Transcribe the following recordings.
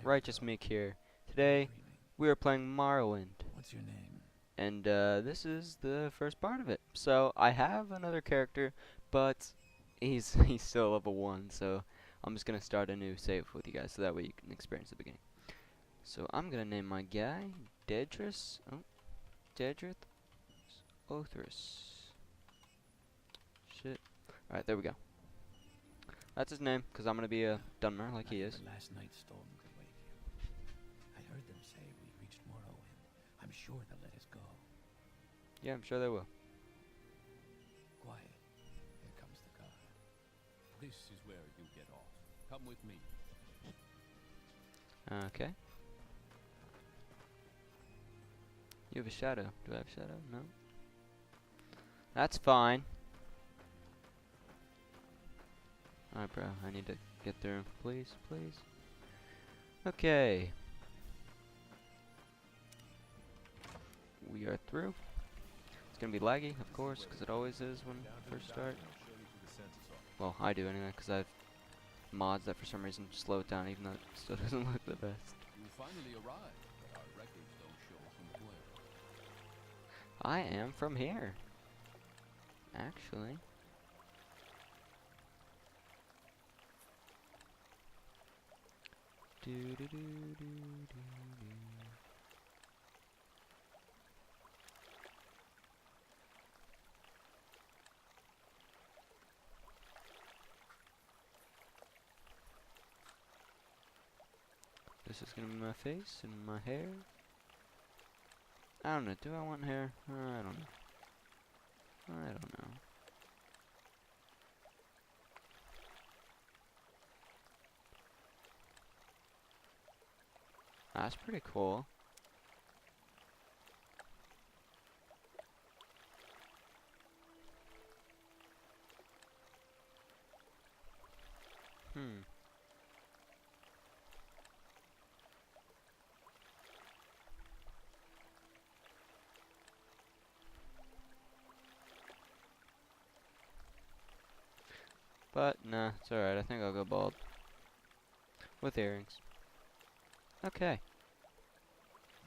Righteous Meek here. Today, we are playing Morrowind, What's your name? and this is the first part of it. So, I have another character, but he's still level 1, so I'm just gonna start a new save with you guys, so that way you can experience the beginning. So, I'm gonna name my guy Dedras Othrys. Shit. Alright, there we go. That's his name, because I'm gonna be a Dunmer like he is. The last night's storm could wake you. I heard them say we reached Morrowind. I'm sure they'll let us go. Yeah, I'm sure they will. Quiet. Here comes the car. This is where you get off. Come with me. Okay. You have a shadow. Do I have a shadow? No. That's fine. Alright, bro. I need to get through. Please, please. Okay. We are through. It's gonna be laggy, of course, because it always is when you first start. Well, I do anyway, because I have mods that for some reason slow it down, even though it still doesn't look the best. You finally arrived, but our records don't show from where. I am from here. Actually. Do do do do do do. This is gonna be my face and my hair. I don't know. Do I want hair? I don't know. I don't know. That's pretty cool. Hmm. But, nah, it's alright. I think I'll go bald. With earrings. Okay.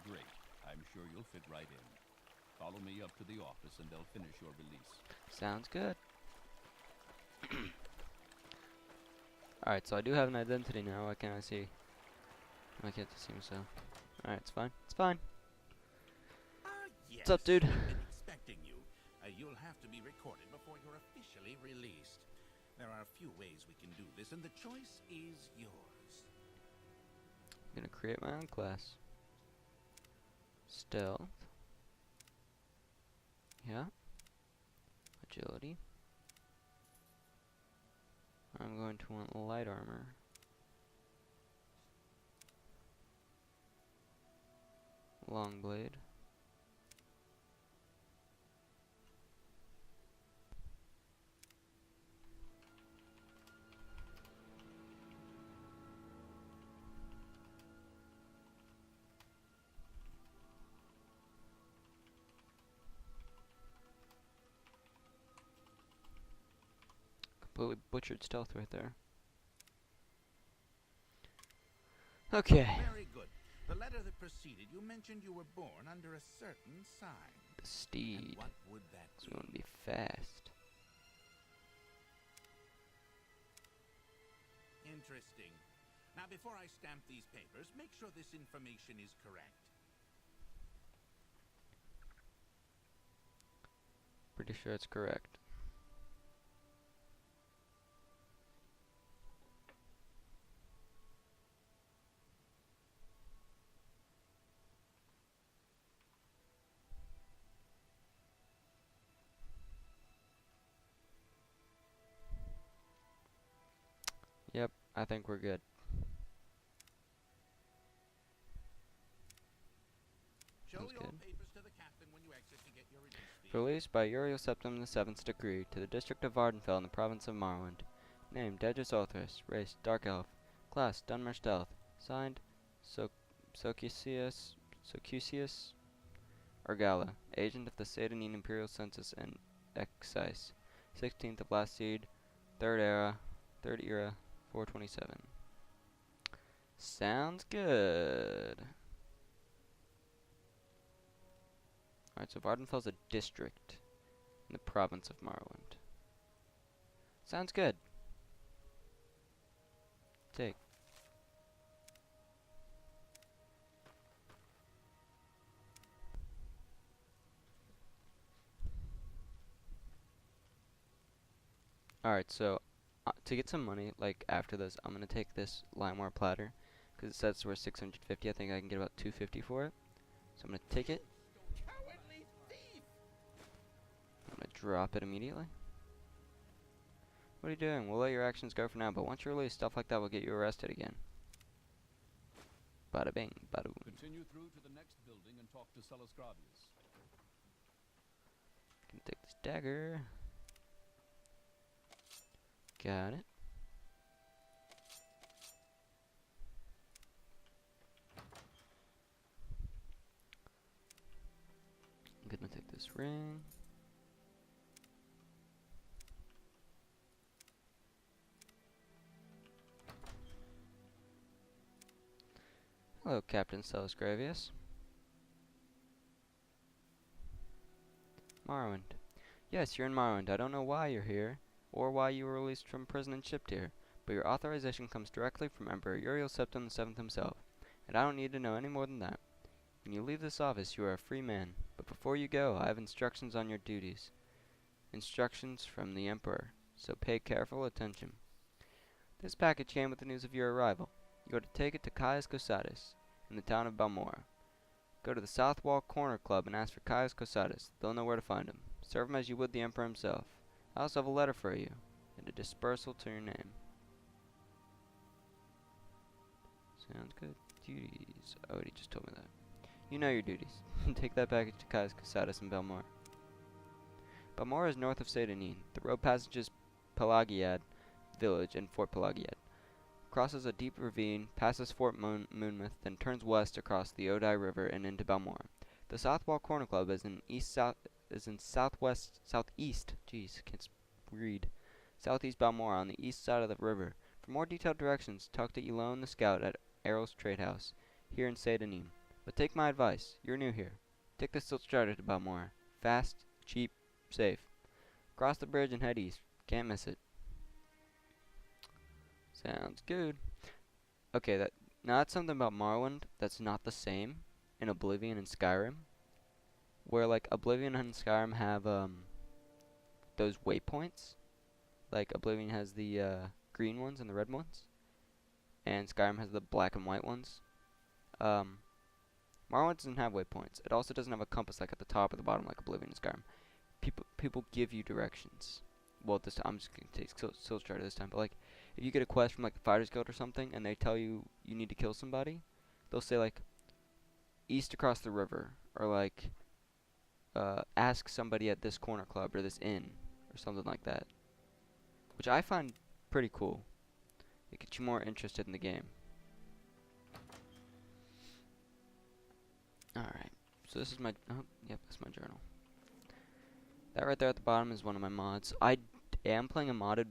Great. I'm sure you'll fit right in. Follow me up to the office and they'll finish your release. Sounds good. Alright, so I do have an identity now. Why can't I see? Why can't I see myself? Alright, it's fine. It's fine. Yes, What's up, dude? I've been expecting you. You'll have to be recorded before you're officially released. There are a few ways we can do this, and the choice is yours. I'm gonna create my own class. Stealth. Yeah. Agility. I'm going to want light armor. Long blade. Completely butchered stealth right there. Okay. Very good. The letter that preceded you mentioned you were born under a certain sign. The And steed. what would that So be? we want to be fast. Interesting. Now, before I stamp these papers, make sure this information is correct. Pretty sure it's correct. Yep, I think we're good. Show Sounds your good. papers to the captain when you exit to get your release fee. Released by Uriel Septim the Seventh Degree to the District of Vardenfell in the province of Morrowind. Name Dedras Othrys. Race Dark Elf. Class Dunmer Stealth. Signed Socusius Orgala. Agent of the Satanine Imperial Census and Excise. 16th of Last Seed. Third Era. 427. Sounds good. Alright, so Vardenfell's a district in the province of Morrowind. Sounds good. Take. Alright, so to get some money, like after this, I'm gonna take this limeware platter because it says it's worth 650. I think I can get about 250 for it. So I'm gonna take it. Cowardly thief! I'm gonna drop it immediately. What are you doing? We'll let your actions go for now, but once you're released, stuff like that will get you arrested again. Bada bing, bada boom. Continue through to the next building and talk to Celisgravius. Gonna take this dagger. Got it. I'm gonna take this ring. Hello, Captain Celisgravius. Morrowind. Yes, you're in Morrowind. I don't know why you're here, or why you were released from prison and shipped here, but your authorization comes directly from Emperor Uriel Septim VII himself, and I don't need to know any more than that. When you leave this office, you are a free man, but before you go, I have instructions on your duties. Instructions from the Emperor, so pay careful attention. This package came with the news of your arrival. You are to take it to Caius Cosatus, in the town of Balmora. Go to the South Wall Corner Club and ask for Caius Cosatus. They'll know where to find him. Serve him as you would the Emperor himself. I also have a letter for you, and a dispersal to your name. Sounds good. Duties. Oh, he just told me that. You know your duties. Take that package to Caius Cosatus in Balmora. Balmora is north of Sedanin. The road passages Pelagiad village and Fort Pelagiad. Crosses a deep ravine, passes Fort Moonmouth, then turns west across the Odai River and into Balmora. The South Wall Corner Club is in southeast. Jeez, can't read. Southeast Balmora on the east side of the river. For more detailed directions, talk to Elone the Scout at Errol's Trade House, here in Sedanim. But take my advice. You're new here. Take the Silt Strider to Balmora. Fast, cheap, safe. Cross the bridge and head east. Can't miss it. Sounds good. Okay, now that's something about Morrowind that's not the same in Oblivion and Skyrim. Where like Oblivion and Skyrim have those waypoints. Like Oblivion has the green ones and the red ones, and Skyrim has the black and white ones. Morrowind doesn't have waypoints. It also doesn't have a compass like at the top or the bottom like Oblivion and Skyrim. People give you directions. Well, this time I'm just gonna take Silt Strider this time, but like if you get a quest from like the Fighters Guild or something, and they tell you you need to kill somebody, they'll say like east across the river, or like ask somebody at this corner club or this inn or something like that, which I find pretty cool. It gets you more interested in the game. Alright, so this is my, yep, that's my journal. That right there at the bottom is one of my mods. I am playing a modded,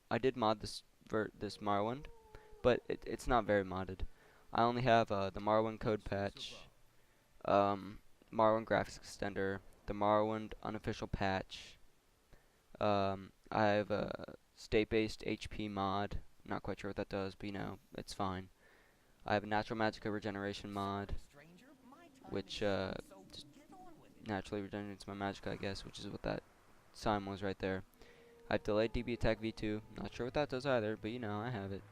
I did mod this Morrowind, but it's not very modded. I only have the Morrowind code patch, Morrowind graphics extender, the Morrowind unofficial patch. I have a state-based HP mod. Not quite sure what that does, but you know, it's fine. I have a natural magicka regeneration mod, which just naturally regenerates my magicka, I guess, which is what that sign was right there. I have delayed DB attack V2. Not sure what that does either, but you know, I have it.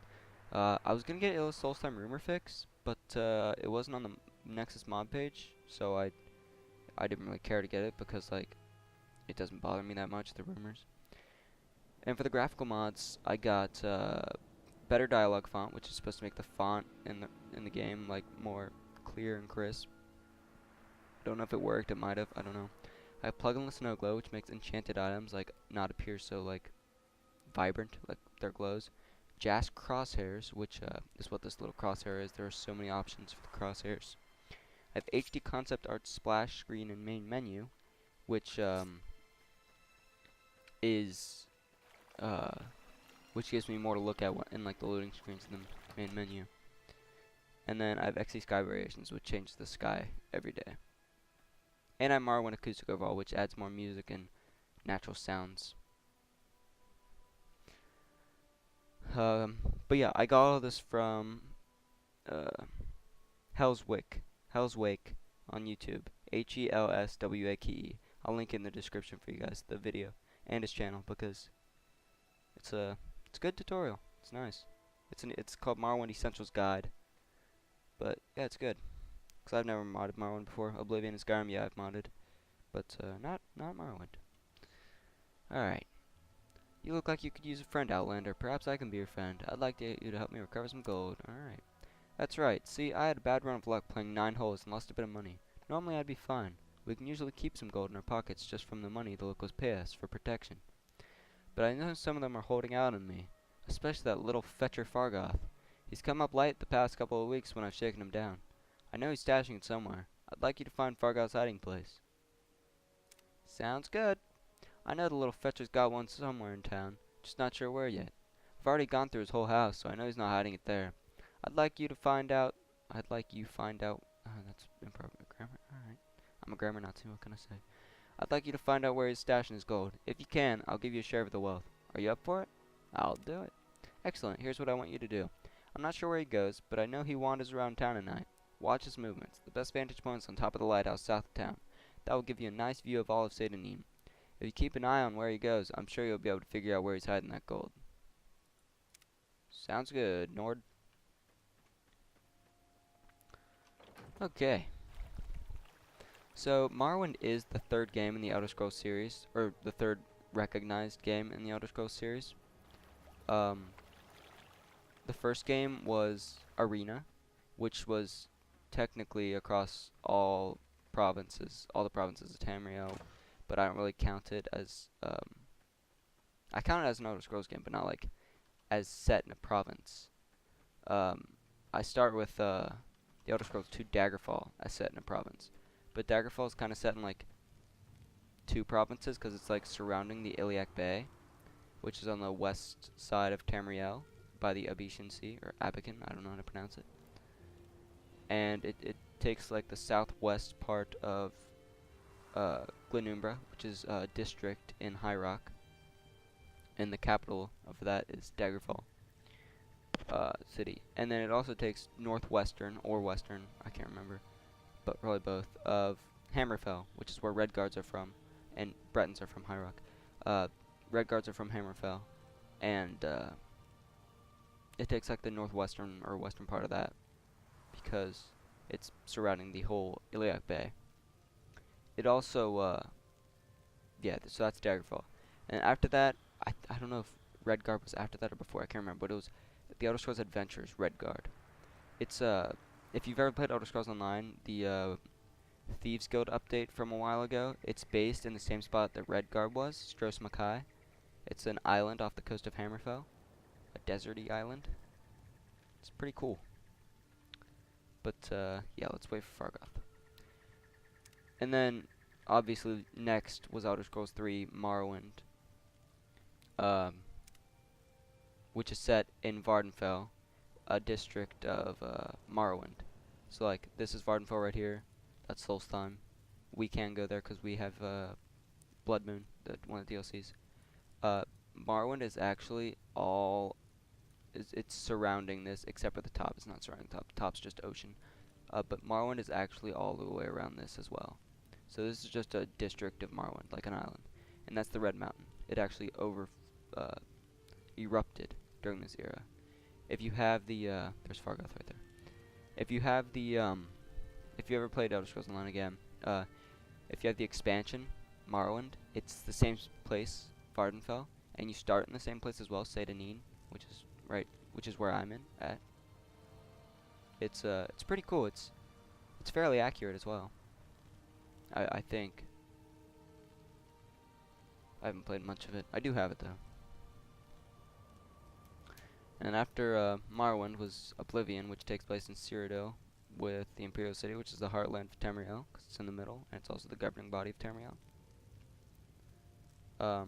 I was gonna get Illis Solstheim rumor fix, but it wasn't on the Nexus mod page, so I didn't really care to get it because like it doesn't bother me that much, the rumors. And for the graphical mods, I got better dialogue font, which is supposed to make the font in the game like more clear and crisp. Don't know if it worked. It might have. I don't know. I have plugin Snow Glow, which makes enchanted items like not appear so like vibrant, like their glows. Jas crosshairs, which is what this little crosshair is. There are so many options for the crosshairs. I have HD concept art splash screen and main menu, which which gives me more to look at in like the loading screens in the main menu. And then I have XE Sky Variations, which changes the sky every day. And I have Morrowind Acoustic Overall, which adds more music and natural sounds. But yeah, I got all this from Hell's Wake on YouTube. HELSWAKE. I'll link in the description for you guys the video and his channel because it's a good tutorial. It's nice. It's called Morrowind Essentials Guide. But yeah, it's good. Cause I've never modded Morrowind before. Oblivion and Skyrim, yeah, I've modded, but not Morrowind. All right. You look like you could use a friend, Outlander. Perhaps I can be your friend. I'd like you to help me recover some gold. All right. That's right. See, I had a bad run of luck playing 9 holes and lost a bit of money. Normally I'd be fine. We can usually keep some gold in our pockets just from the money the locals pay us for protection. But I know some of them are holding out on me, especially that little fetcher Fargoth. He's come up light the past couple of weeks when I've shaken him down. I know he's stashing it somewhere. I'd like you to find Fargoth's hiding place. Sounds good. I know the little fetcher's got one somewhere in town, just not sure where yet. I've already gone through his whole house, so I know he's not hiding it there. I'd like you find out. That's improper grammar. Alright. I'm a grammar Nazi, what can I say? I'd like you to find out where he's stashing his gold. If you can, I'll give you a share of the wealth. Are you up for it? I'll do it. Excellent. Here's what I want you to do. I'm not sure where he goes, but I know he wanders around town at night. Watch his movements. The best vantage point is on top of the lighthouse south of town. That will give you a nice view of all of Satanim. If you keep an eye on where he goes, I'm sure you'll be able to figure out where he's hiding that gold. Sounds good, Nord. Okay. So, Morrowind is the third game in the Elder Scrolls series, or the third recognized game in the Elder Scrolls series. The first game was Arena, which was technically across all the provinces of Tamriel, but I don't really count it as, I count it as an Elder Scrolls game, but not like as set in a province. I start with the Elder Scrolls 2 Daggerfall as set in a province, but Daggerfall is kind of set in like 2 provinces because it's like surrounding the Iliac Bay, which is on the west side of Tamriel by the Abyssin Sea, or Abacan, I don't know how to pronounce it. And it takes like the southwest part of Glenumbra, which is a district in High Rock, and the capital of that is Daggerfall city. And then it also takes northwestern or western, I can't remember, but probably both, of Hammerfell, which is where Redguards are from, and Bretons are from High Rock. Redguards are from Hammerfell, and it takes like the northwestern or western part of that because it's surrounding the whole Iliac Bay. It also, so that's Daggerfall. And after that, I don't know if Redguard was after that or before, I can't remember, but it was the Elder Scrolls Adventures Redguard. It's, if you've ever played Elder Scrolls Online, the Thieves Guild update from a while ago, it's based in the same spot that Redguard was, Stros Makai. It's an island off the coast of Hammerfell, a deserty island. It's pretty cool. But, yeah, let's wait for Fargoth. And then, obviously, next was Elder Scrolls 3 Morrowind, which is set in Vardenfell, a district of Morrowind. So, like, this is Vardenfell right here. That's Solstheim. We can go there because we have Blood Moon, one of the DLCs. Morrowind is actually all... It's surrounding this, except for the top. It's not surrounding the top. The top's just ocean. But Morrowind is actually all the way around this as well. So this is just a district of Morrowind, like an island. And that's the Red Mountain. It actually erupted during this era. If you have the, there's Fargoth right there. If you have the, if you ever played Elder Scrolls Online again, if you have the expansion, Morrowind, it's the same place, Vardenfell, and you start in the same place as well, Satanin, which is where I'm at. It's pretty cool. It's fairly accurate as well. I think. I haven't played much of it. I do have it though. And after Morrowind was Oblivion, which takes place in Cyrodiil with the Imperial City, which is the heartland of Tamriel, because it's in the middle, and it's also the governing body of Tamriel. So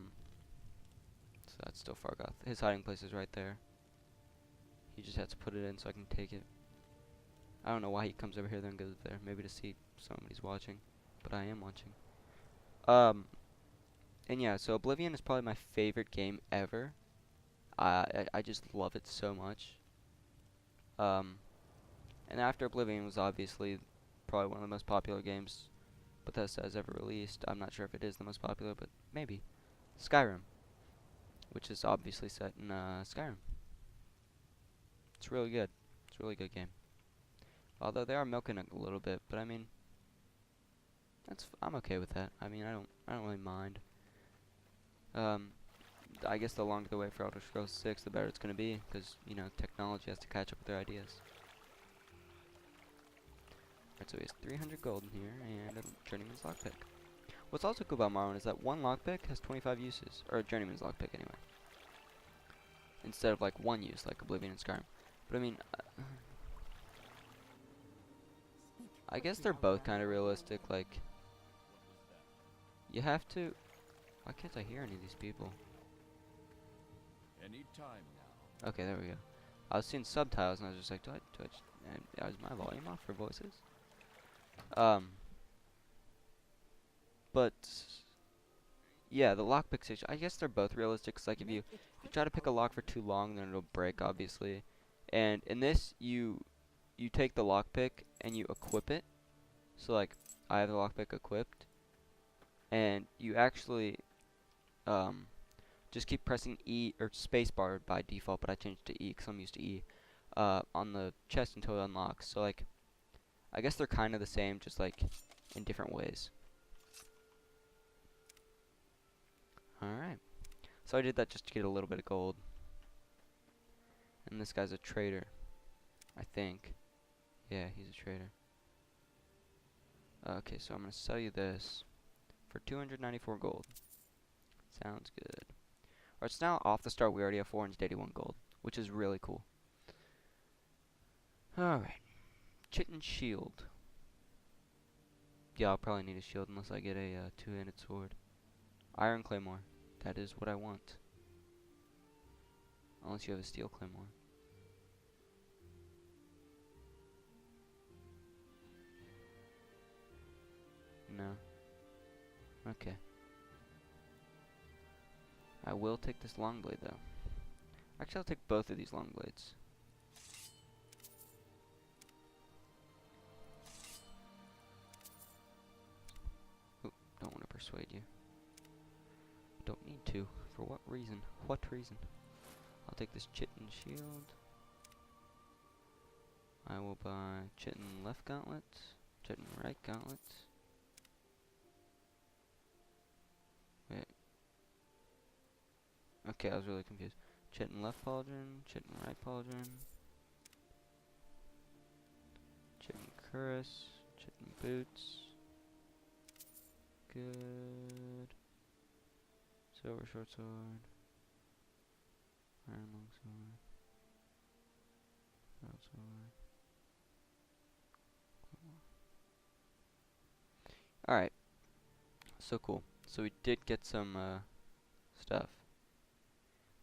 that's still Fargoth. His hiding place is right there. He just has to put it in so I can take it. I don't know why he comes over here then goes there. Maybe to see somebody's watching, but I am watching. And yeah, so Oblivion is probably my favorite game ever. I just love it so much. And after Oblivion was obviously probably one of the most popular games Bethesda has ever released. I'm not sure if it is the most popular, but maybe. Skyrim, which is obviously set in Skyrim. It's really good. It's a really good game. Although they are milking it a little bit, but I mean, I'm okay with that. I mean, I don't really mind. I guess the longer the wait for Elder Scrolls 6, the better it's gonna be, because you know technology has to catch up with their ideas. Alright, so he has 300 gold in here and a journeyman's lockpick. What's also cool about Morrowind is that one lockpick has 25 uses, or a journeyman's lockpick anyway, instead of like one use like Oblivion and Skyrim. But I mean, I guess they're both kind of realistic. Like, you have to. Why can't I hear any of these people? Any time now. Okay, there we go. I was seeing subtitles and I was just like, is my volume off for voices? But yeah, the lockpick station. I guess they're both realistic. 'Cause like if you try to pick a lock for too long, then it'll break, obviously. And in this, you take the lockpick and you equip it. So like, I have the lockpick equipped, and you actually just keep pressing E or spacebar by default, but I changed to E because I'm used to E on the chest until it unlocks. So like, I guess they're kind of the same, just like in different ways. Alright. So I did that just to get a little bit of gold. And this guy's a trader, I think. Yeah, he's a trader. Okay, so I'm going to sell you this for 294 gold. Sounds good. Alright, so now off the start we already have 481 gold, which is really cool. Alright. Chitin shield. Yeah, I'll probably need a shield unless I get a two-handed sword. Iron claymore. That is what I want. Unless you have a steel claymore. No. Okay. I will take this long blade though. Actually, I'll take both of these long blades. Ooh, don't want to persuade you. Don't need to. For what reason? What reason? I'll take this chitin shield. I will buy chitin left gauntlet, chitin right gauntlet. Wait. Okay, I was really confused. Chitin left pauldron, chitin right pauldron, chitin cuirass, chitin boots. Good. Silver short sword. Iron long sword. Short sword. Alright. So cool. So we did get some stuff.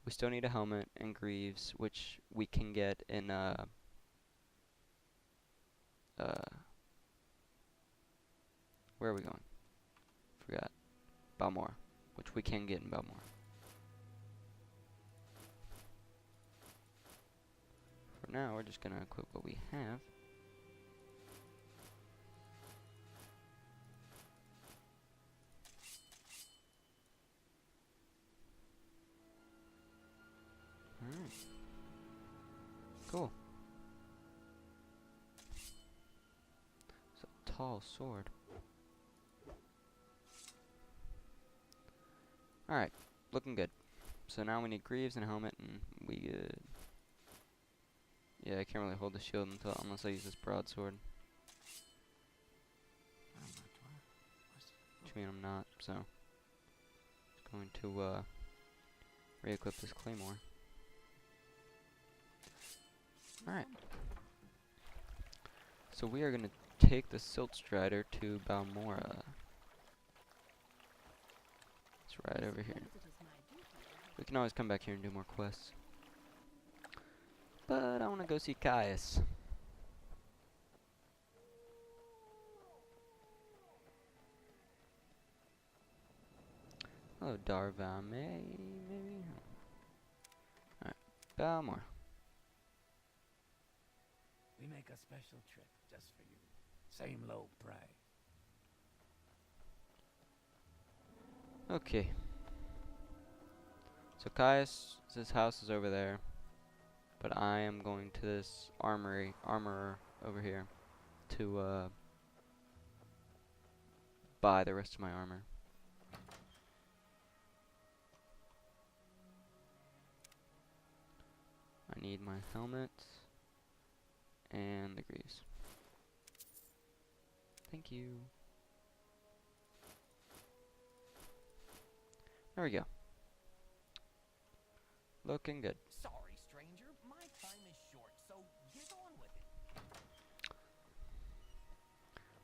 We still need a helmet and greaves, which we can get in where are we going? Forgot. Balmora, which we can get in Balmora. For now, we're just gonna equip what we have. Alright. Cool. It's a tall sword. Alright, looking good. So now we need greaves and a helmet and we good. Yeah, I can't really hold the shield unless I use this broadsword. Which means I'm not, so just going to re-equip this claymore. Alright. So we are gonna take the Silt Strider to Balmora. It's right over here. We can always come back here and do more quests. But I wanna go see Caius. Hello, Darva. Maybe? Alright, Balmore. We make a special trip just for you. Same low price. Okay. So Caius' house is over there, but I am going to this armorer over here to buy the rest of my armor. I need my helmet and the greaves. Thank you. There we go. Looking good. Sorry, stranger. My time is short, so get on with it.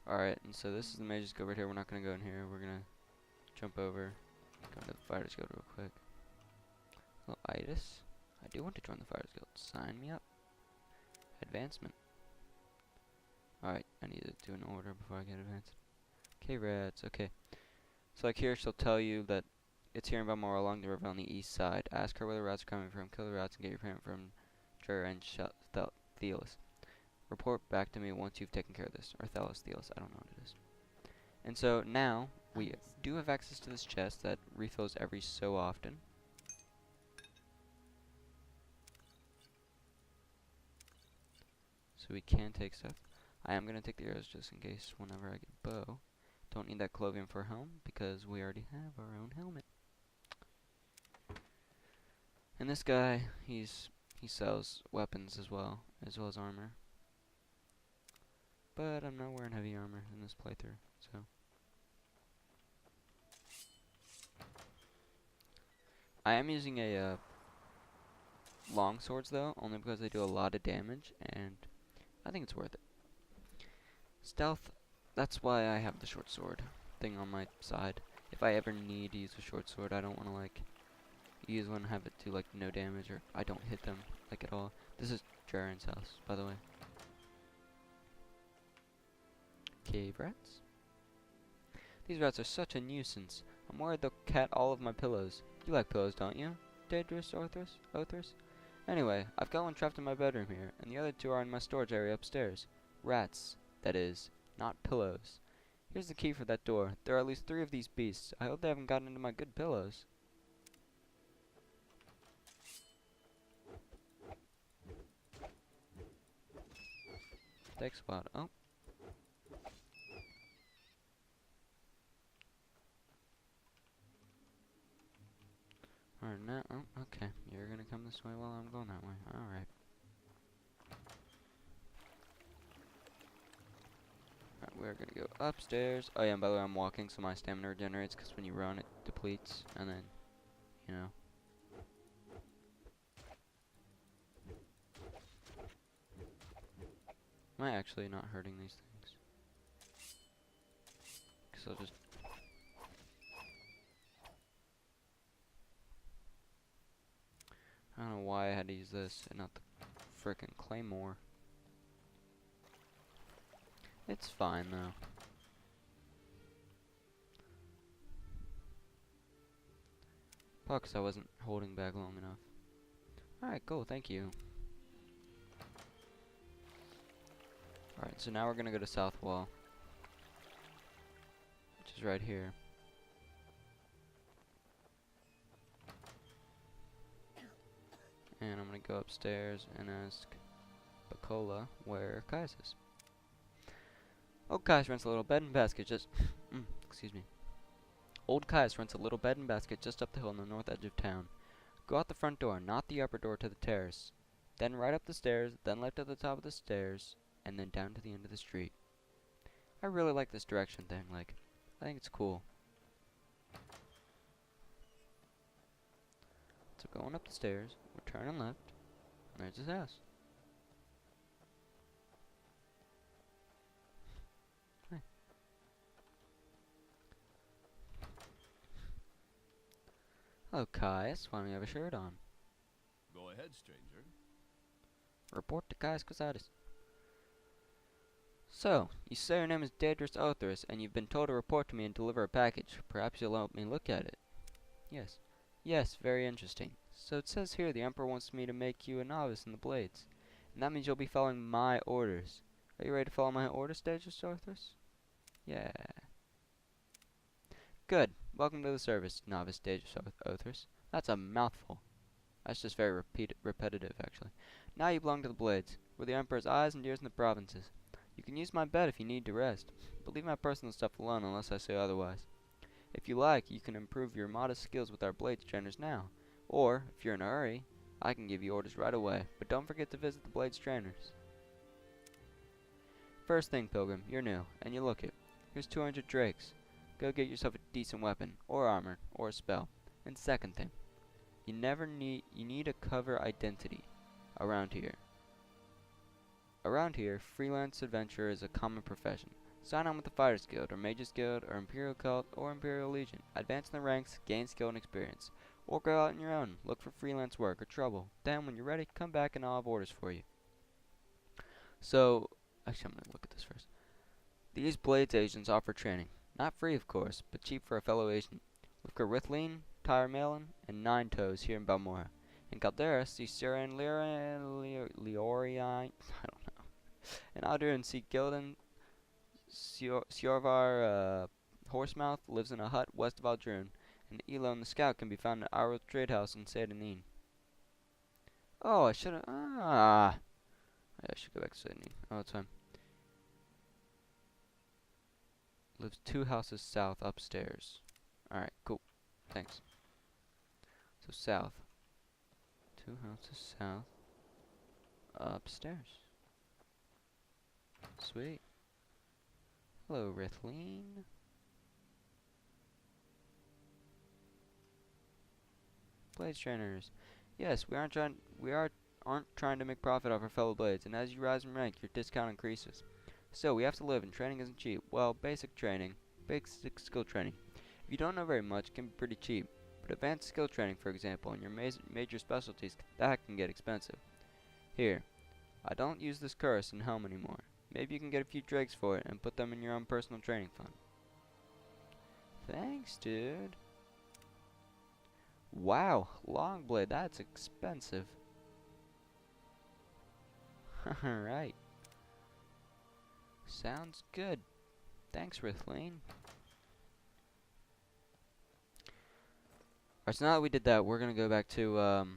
Alright, and so this is the Mage's Guild right here. We're not going to go in here. We're going to jump over. Go to the Fighters Guild real quick. Little itis. I do want to join the Fighters Guild. Sign me up. Advancement. Alright, I need to do an order before I get advanced. Okay, rats. Okay. So like here, she'll tell you that it's here in Balmora along the river on the east side. Ask her where the rats are coming from. Kill the rats and get your payment from Jer and Theos. Report back to me once you've taken care of this. Or Theos. I don't know what it is. And so now we do have access to this chest that refills every so often. So we can take stuff. I am going to take the arrows just in case whenever I get bow. Don't need that clovium for a helm because we already have our own helmet. And this guy, he sells weapons as well as armor. But I'm not wearing heavy armor in this playthrough, so. I am using a long swords though, only because they do a lot of damage, and I think it's worth it. Stealth, that's why I have the short sword thing on my side. If I ever need to use a short sword, I don't want to like use one and have it do like no damage, or I don't hit them like at all. This is Jaren's house, by the way. Cave rats. These rats are such a nuisance. I'm worried they'll cat all of my pillows. You like pillows, don't you, Dedras Othrys? Anyway, I've got one trapped in my bedroom here, and the other two are in my storage area upstairs. Rats, that is, not pillows. Here's the key for that door. There are at least 3 of these beasts. I hope they haven't gotten into my good pillows. Takes a while. Oh. Alright, now, oh, okay. You're gonna come this way while I'm going that way. Alright. Alright, we're gonna go upstairs. Oh yeah, and by the way, I'm walking, so my stamina regenerates, because when you run, it depletes, and then, you know. Am I actually not hurting these things? Because I'll just... I don't know why I had to use this and not the frickin' claymore. It's fine though. Probably 'cause I wasn't holding back long enough. Alright, cool, thank you. Alright, so now we're gonna go to South Wall, which is right here. And I'm gonna go upstairs and ask Bacola where Caius is. Old Caius rents a little bed and basket just excuse me. Old Caius rents a little bed and basket just up the hill on the north edge of town. Go out the front door, not the upper door to the terrace. Then right up the stairs, then left at the top of the stairs, and then down to the end of the street. I really like this direction thing, like, I think it's cool. So going up the stairs, we're turning left, and there's his house. Hi. Hello, Caius. Why don't you have a shirt on? Go ahead, stranger. Report to Caius Quasadis. So, you say your name is Dedras Othrys, and you've been told to report to me and deliver a package. Perhaps you'll help me look at it. Yes. Yes, very interesting. So it says here the Emperor wants me to make you a novice in the blades. And that means you'll be following my orders. Are you ready to follow my orders, Dedras Othrys? Yeah. Good. Welcome to the service, novice Dedras Othrys. That's a mouthful. That's just very repetitive, actually. Now you belong to the blades. We're the Emperor's eyes and ears in the provinces. You can use my bed if you need to rest, but leave my personal stuff alone unless I say otherwise. If you like, you can improve your modest skills with our blades trainers now. Or, if you're in a hurry, I can give you orders right away, but don't forget to visit the blades trainers. First thing, Pilgrim, you're new, and you look it. Here's 200 drakes. Go get yourself a decent weapon, or armor, or a spell. And second thing, you need a cover identity around here. Around here, freelance adventurer is a common profession. Sign on with the Fighters Guild, or Mages Guild, or Imperial Cult, or Imperial Legion. Advance in the ranks, gain skill and experience. Or go out on your own, look for freelance work or trouble. Then, when you're ready, come back and I'll have orders for you. So, actually I'm going to look at this first. These Blades agents offer training. Not free, of course, but cheap for a fellow agent. We've got Rithleen, Tyre Malin, and Nine Toes here in Balmora. In Caldera, see Sira and Leorine, I don't know. In Alduin, see Gildan. Siorvar Horsemouth lives in a hut west of Aldrun, and Elon the Scout can be found at Arrow Trade House in Sedanin. Oh, I should have. I should go back to Sedanin. Oh, it's fine. Lives 2 houses south upstairs. Alright, cool. Thanks. So, south. 2 houses south upstairs. Sweet. Hello, Rithleen. Blades trainers. Yes, we aren't trying to make profit off our fellow blades, and as you rise in rank, your discount increases. So we have to live, and training isn't cheap. Well, basic skill training. If you don't know very much, it can be pretty cheap. But advanced skill training, for example, and your major specialties, that can get expensive. Here, I don't use this curse and helm anymore. Maybe you can get a few drakes for it and put them in your own personal training fund. Thanks, dude. Wow, Longblade, that's expensive. Alright. Sounds good. Thanks, Rithleen. Alright, so now that we did that, we're gonna go back to,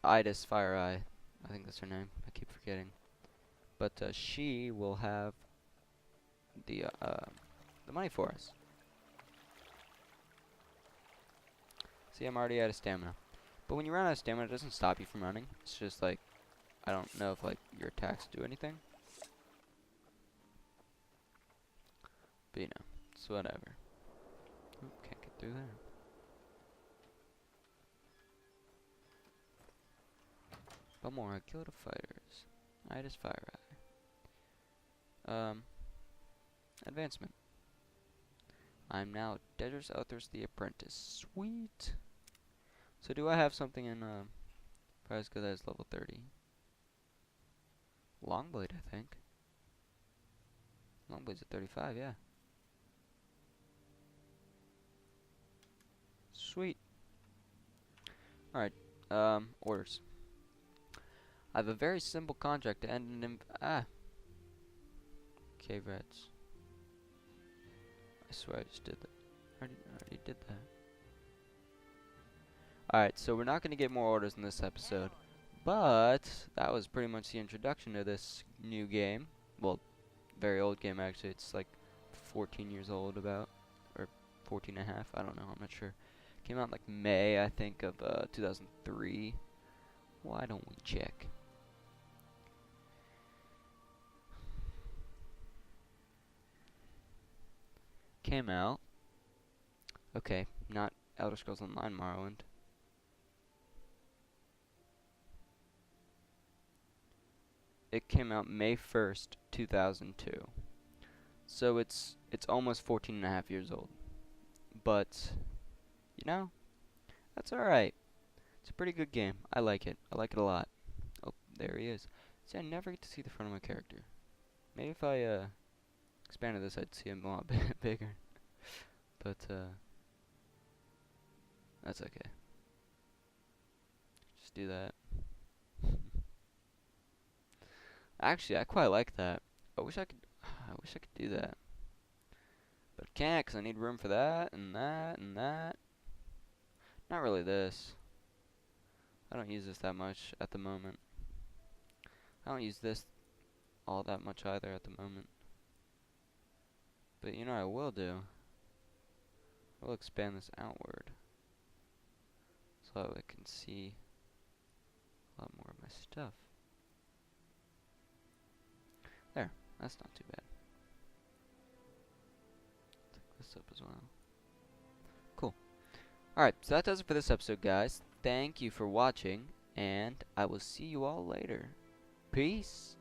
Idis Fire Eye. I think that's her name. I keep forgetting. But, she will have the money for us. See, I'm already out of stamina. But when you run out of stamina, it doesn't stop you from running. It's just, like, I don't know if, like, your attacks do anything. But, you know, it's whatever. Oop, can't get through there. Balmora, Guild of Fighters. Idis Fire Eye. Advancement. I'm now Dedras Othrys the Apprentice. Sweet! So do I have something in, Prize Guild that is level 30? Longblade, I think. Longblade's at 35, yeah. Sweet. Alright, orders. I have a very simple contract to end an Cave Rats. I swear I just did that. I already did that. Alright, so we're not going to get more orders in this episode. But, that was pretty much the introduction to this new game. Well, very old game actually. It's like 14 years old about. Or 14 and a half. I don't know. I'm not sure. Came out like May, I think, of 2003. Why don't we check? Came out. Okay, not Elder Scrolls Online Morrowind. It came out May 1st, 2002. So it's almost 14 and a half years old. But, you know, that's alright. It's a pretty good game. I like it. I like it a lot. Oh, there he is. See, I never get to see the front of my character. Maybe if I, expanded this, I'd see him a lot bigger. But, That's okay. Just do that. Actually, I quite like that. I wish I could do that. But I can't, 'cause I need room for that, and that, and that. Not really this. I don't use this that much at the moment. I don't use this all that much either at the moment. But you know what I will do? I will expand this outward, so I can see a lot more of my stuff. There, that's not too bad. Take this up as well. Cool. Alright, so that does it for this episode, guys. Thank you for watching, and I will see you all later. Peace.